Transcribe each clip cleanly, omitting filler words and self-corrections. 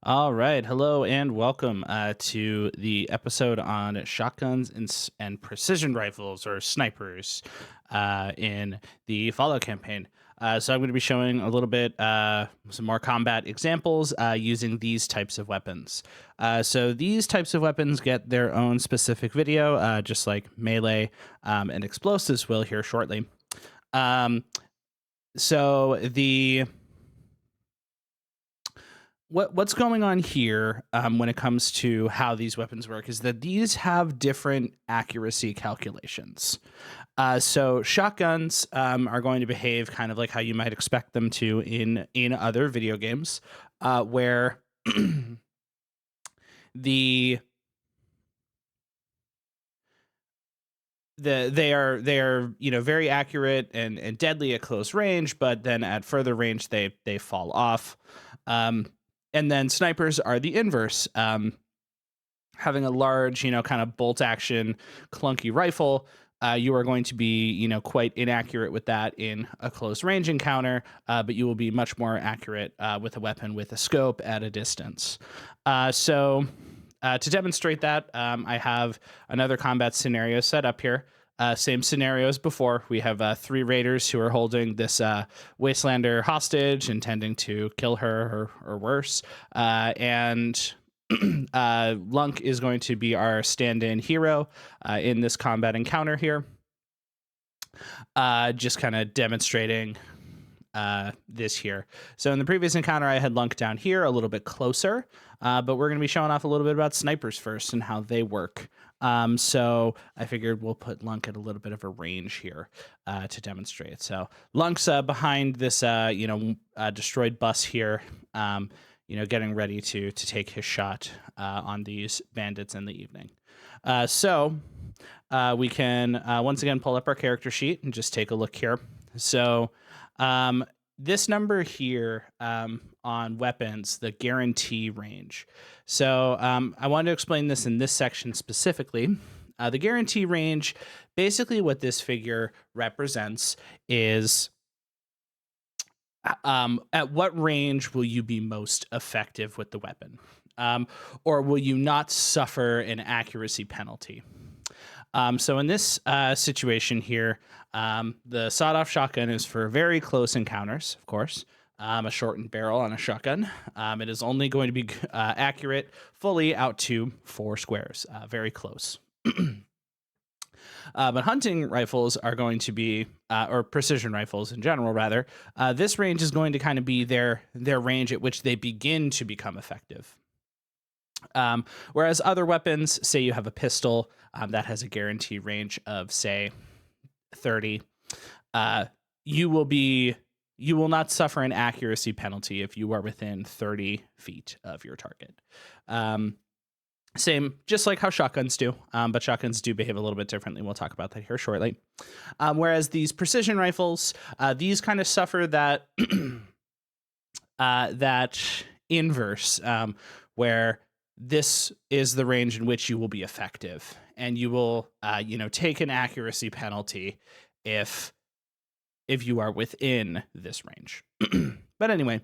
All right. Hello and welcome to the episode on shotguns and precision rifles or snipers in the Fallout campaign. So I'm going to be showing a little bit, some more combat examples using these types of weapons. So these types of weapons get their own specific video, just like melee and explosives will here shortly. Um, so the what's going on here when it comes to how these weapons work is that these have different accuracy calculations. So shotguns are going to behave kind of like how you might expect them to in other video games, where the they are very accurate and deadly at close range, but then at further range they fall off. Um, and then snipers are the inverse. Having a large, kind of bolt action, clunky rifle, you are going to be, quite inaccurate with that in a close range encounter, but you will be much more accurate with a weapon with a scope at a distance. So to demonstrate that, I have another combat scenario set up here. Same scenario as before. We have three raiders who are holding this Wastelander hostage, intending to kill her or worse. And Lunk is going to be our stand-in hero in this combat encounter here. Just kind of demonstrating this here. So in the previous encounter, I had Lunk down here a little bit closer, but we're going to be showing off a little bit about snipers first and how they work. So I figured we'll put Lunk at a little bit of a range here to demonstrate. So Lunk's behind this, destroyed bus here, getting ready to take his shot on these bandits in the evening. So we can once again pull up our character sheet and just take a look here. So this number here on weapons, the guarantee range. So I wanted to explain this in this section specifically. The guarantee range, basically what this figure represents is at what range will you be most effective with the weapon? Or will you not suffer an accuracy penalty? So in this situation here, the sawed-off shotgun is for very close encounters, of course. A shortened barrel on a shotgun. It is only going to be accurate fully out to 4 squares, very close. But hunting rifles are going to be, or precision rifles in general, rather. This range is going to kind of be their range at which they begin to become effective. Whereas other weapons, say you have a pistol that has a guarantee range of, say, 30, you will not suffer an accuracy penalty if you are within 30 feet of your target. Same, just like how shotguns do, but shotguns do behave a little bit differently. We'll talk about that here shortly. Whereas these precision rifles, these kind of suffer that that inverse, where this is the range in which you will be effective, and you will, take an accuracy penalty if you are within this range. But anyway,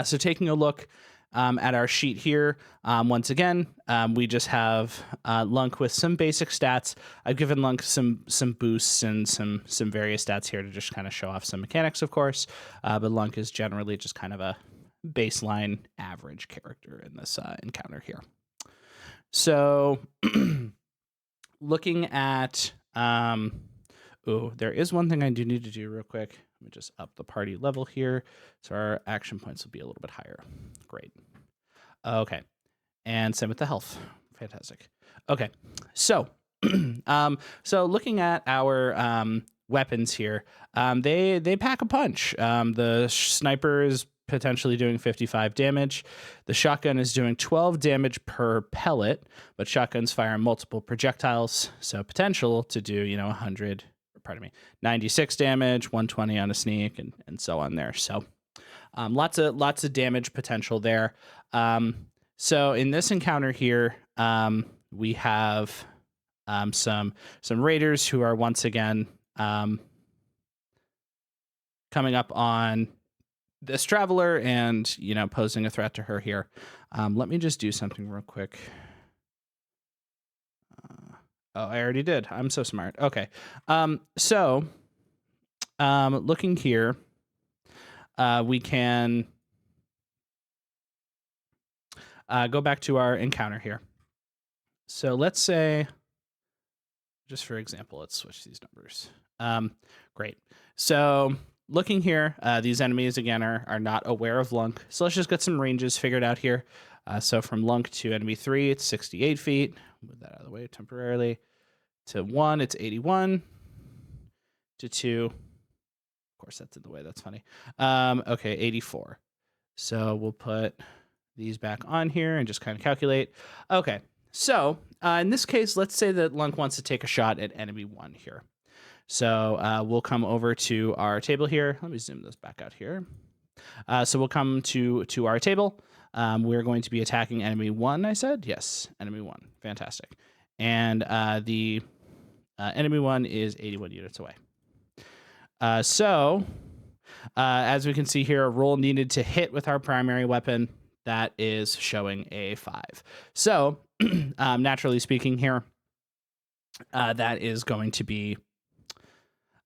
so taking a look at our sheet here, once again, we just have Lunk with some basic stats. I've given Lunk some boosts and some various stats here to just kind of show off some mechanics, of course. But Lunk is generally just kind of a baseline average character in this encounter here. So looking at, there is one thing I do need to do real quick. Let me just up the party level here, so our action points will be a little bit higher. Great. Okay. And same with the health. Fantastic. Okay. So, so looking at our weapons here, they pack a punch. The sniper is potentially doing 55 damage. The shotgun is doing 12 damage per pellet, but shotguns fire multiple projectiles, so potential to do, 96 damage, 120 on a sneak, and so on there. So lots of damage potential there. So in this encounter here, we have some raiders who are once again coming up on this traveler and, posing a threat to her here. Let me just do something real quick. Oh, I already did. I'm so smart. Okay. So looking here, we can go back to our encounter here. So let's say, just for example, let's switch these numbers. Great. So looking here, these enemies, again, are not aware of Lunk. So let's just get some ranges figured out here. So from Lunk to enemy 3, it's 68 feet. Move that out of the way temporarily. To 1, it's 81. To 2, of course, that's in the way. That's funny. Okay, 84. So we'll put these back on here and just kind of calculate. Okay, so in this case, let's say that Lunk wants to take a shot at enemy 1 here. So we'll come over to our table here. Let me zoom this back out here. So we'll come to our table. We're going to be attacking enemy 1, I said? Yes, enemy 1. Fantastic. And the enemy 1 is 81 units away. So as we can see here, a roll needed to hit with our primary weapon. That is showing a 5. So naturally speaking here, that is going to be,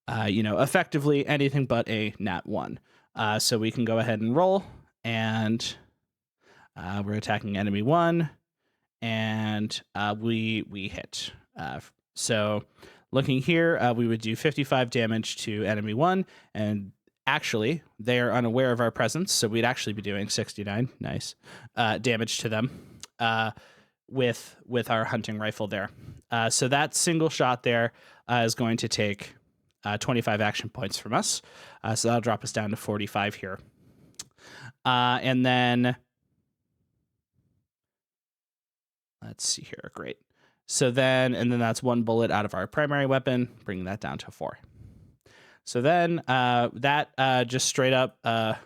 effectively anything but a nat 1. So we can go ahead and roll, and we're attacking enemy 1, and we hit. So looking here, we would do 55 damage to enemy 1, and actually, they are unaware of our presence, so we'd actually be doing 69 damage to them with our hunting rifle there. So that single shot there is going to take 25 action points from us. So that'll drop us down to 45 here. And then let's see here. Great. So then that's 1 bullet out of our primary weapon, bringing that down to 4. So then that just straight up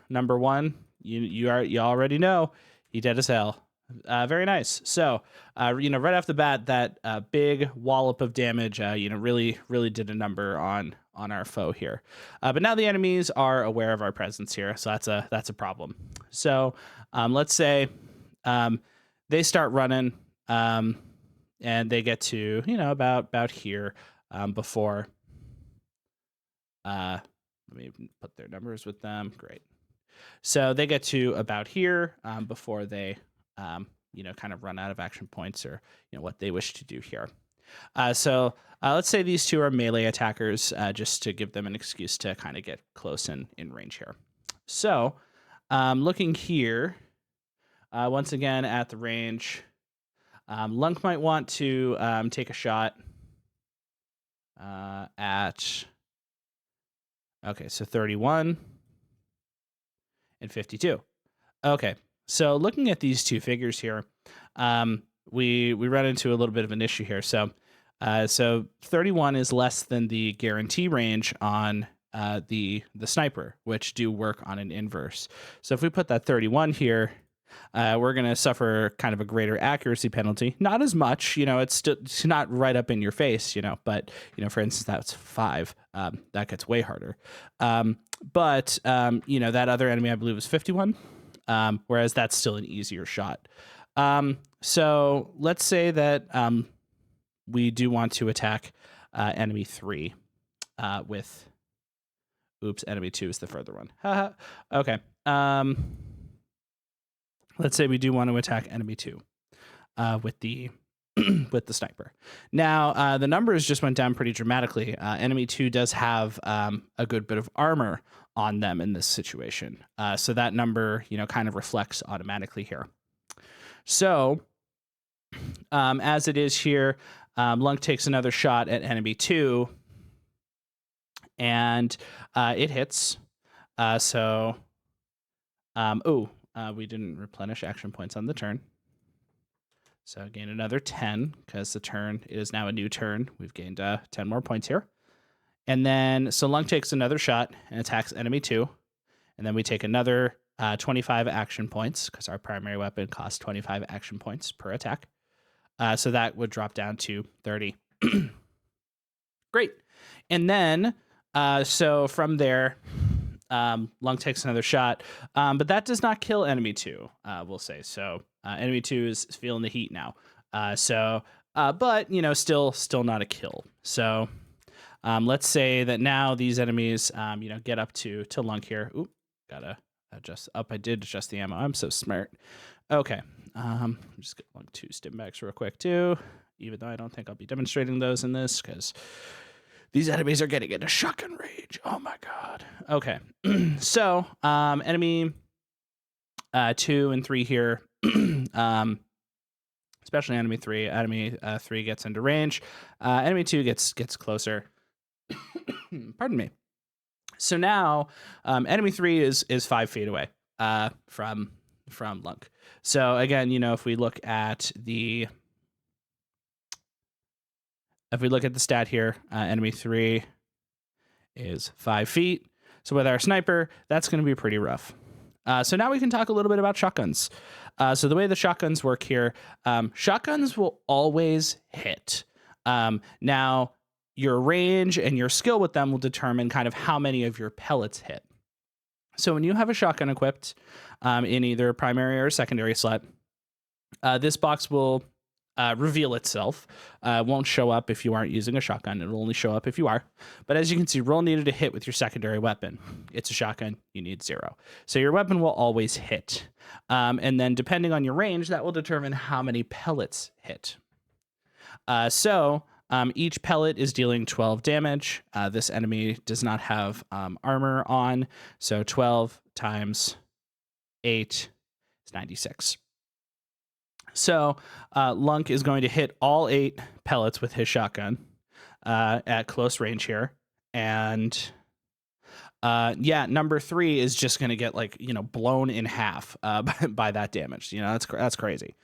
number 1, you already know he dead as hell. Very nice. So right off the bat, that big wallop of damage really did a number on our foe here. But now the enemies are aware of our presence here, so that's a problem. So let's say they start running, and they get to about here before. Let me put their numbers with them. Great. So they get to about here before they, kind of run out of action points or, what they wish to do here. So let's say these two are melee attackers, just to give them an excuse to kind of get close in range here. So looking here, once again at the range, Lunk might want to take a shot at... Okay, so 31 and 52. Okay, so looking at these two figures here, we run into a little bit of an issue here. So 31 is less than the guarantee range on the sniper, which do work on an inverse. So if we put that 31 here, we're going to suffer kind of a greater accuracy penalty. Not as much, it's not right up in your face, but, for instance, that's 5. That gets way harder. But that other enemy, I believe, was 51, whereas that's still an easier shot. So let's say that we do want to attack enemy 3 with... Oops, enemy 2 is the further one. Okay. Let's say we do want to attack enemy 2 with the with the sniper. Now, the numbers just went down pretty dramatically. Enemy 2 does have a good bit of armor on them in this situation. So that number, kind of reflects automatically here. So as it is here, Lunk takes another shot at enemy 2, and it hits. We didn't replenish action points on the turn. So gain another 10 because the turn is now a new turn. We've gained 10 more points here. And then, so Lunk takes another shot and attacks enemy 2. And then we take another 25 action points because our primary weapon costs 25 action points per attack. So that would drop down to 30. Great. And then, so from there, Lunk takes another shot, but that does not kill enemy 2, we'll say. So enemy 2 is feeling the heat now. But, you know, still not a kill. So let's say that now these enemies, you know, get up to Lunk here. Oop, gotta adjust up. I did adjust the ammo. I'm so smart. Okay. Just get Lunk 2 stim backs real quick too, even though I don't think I'll be demonstrating those in this because these enemies are getting into shotgun rage. Oh my god. Okay. So, enemy 2 and 3 here. Especially enemy 3. Enemy 3 gets into range. Enemy 2 gets closer. Pardon me. So now, enemy 3 is 5 feet away from Lunk. So again, you know, if we look at the stat here, enemy 3 is 5 feet. So with our sniper, that's going to be pretty rough. So now we can talk a little bit about shotguns. So the way the shotguns work here, shotguns will always hit. Now, your range and your skill with them will determine kind of how many of your pellets hit. So when you have a shotgun equipped in either primary or secondary slot, this box will reveal itself. Won't show up if you aren't using a shotgun. It'll only show up if you are. But as you can see, roll needed to hit with your secondary weapon. It's a shotgun. You need 0. So your weapon will always hit. And then depending on your range, that will determine how many pellets hit. So each pellet is dealing 12 damage. This enemy does not have armor on. So 12 times 8 is 96. So Lunk is going to hit all 8 pellets with his shotgun at close range here. And yeah, number 3 is just going to get, like, you know, blown in half by that damage. You know, that's crazy.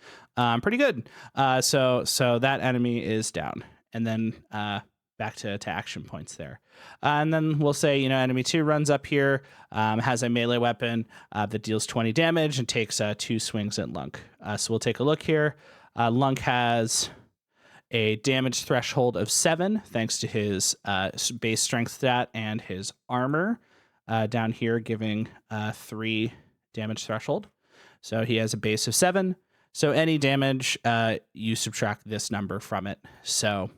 Pretty good. So that enemy is down. And then back to action points there. And then we'll say, you know, enemy 2 runs up here, has a melee weapon that deals 20 damage and takes 2 swings at Lunk. So we'll take a look here. Lunk has a damage threshold of 7 thanks to his base strength stat and his armor down here giving 3 damage threshold. So he has a base of 7. So any damage, you subtract this number from it. So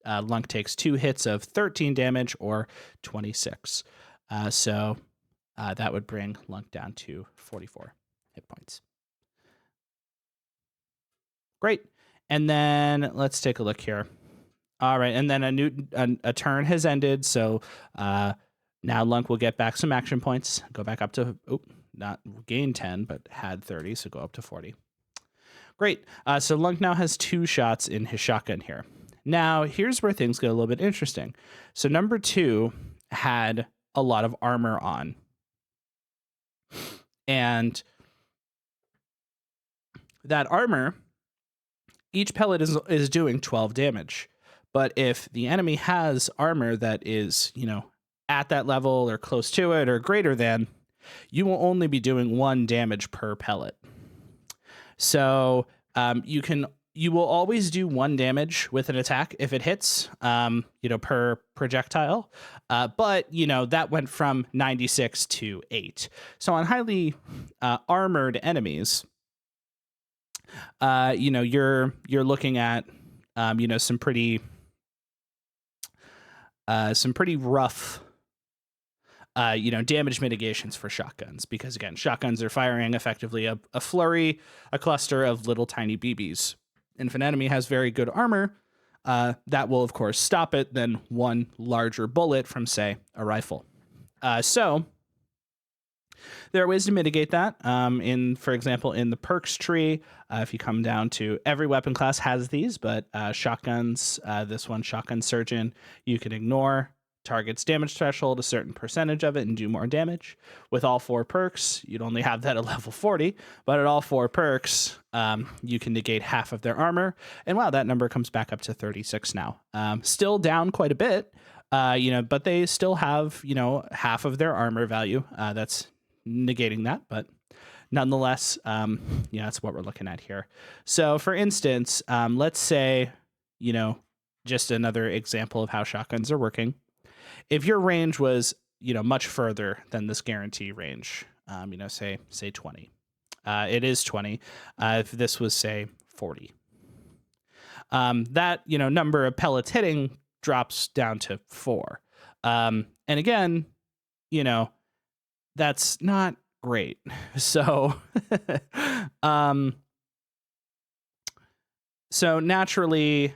Lunk takes 2 hits of 13 damage or 26. So that would bring Lunk down to 44 hit points. Great. And then let's take a look here. All right. And then a turn has ended. So now Lunk will get back some action points. Go back up to, not gain 10, but had 30. So go up to 40. Great. So Lunk now has 2 shots in his shotgun here. Now, here's where things get a little bit interesting. So number 2 had a lot of armor on. And that armor, each pellet is doing 12 damage. But if the enemy has armor that is, you know, at that level or close to it or greater than, you will only be doing 1 damage per pellet. So you will always do 1 damage with an attack if it hits, you know, per projectile. But, you know, that went from 96 to 8. So on highly armored enemies, you know, you're looking at, you know, some pretty rough, you know, damage mitigations for shotguns, because again, shotguns are firing effectively a flurry, a cluster of little tiny BBs. And if an enemy has very good armor, that will of course stop it than 1 larger bullet from, say, a rifle. So there are ways to mitigate that. For example, in the perks tree, if you come down to every weapon class has these, but shotguns, this one, Shotgun Surgeon, you can ignore. Targets damage threshold, a certain percentage of it, and do more damage. With all 4 perks, you'd only have that at level 40, but at all 4 perks, you can negate half of their armor. And wow, that number comes back up to 36 now. Still down quite a bit, you know, but they still have, you know, half of their armor value. That's negating that, but nonetheless, yeah, that's what we're looking at here. So for instance, let's say, you know, just another example of how shotguns are working. If your range was, much further than this guarantee range. Say 20. It is 20. If this was, say, 40. That, number of pellets hitting drops down to 4. And again, that's not great. So, so naturally,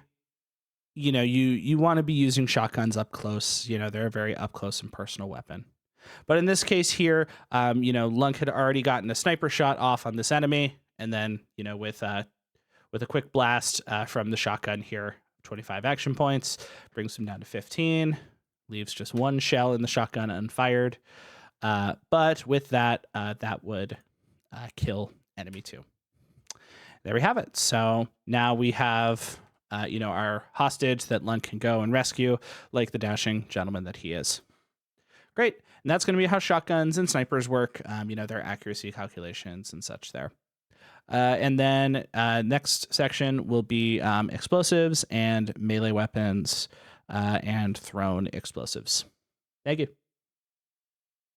you want to be using shotguns up close. They're a very up close and personal weapon. But in this case here, Lunk had already gotten a sniper shot off on this enemy, and then with a quick blast from the shotgun here, 25 action points, brings him down to 15, leaves just one shell in the shotgun unfired. But with that, that would kill enemy 2. There we have it. So now we have our hostage that Lunk can go and rescue, like the dashing gentleman that he is. Great. And that's going to be how shotguns and snipers work, their accuracy calculations and such there. And then next section will be explosives and melee weapons and thrown explosives. Thank you.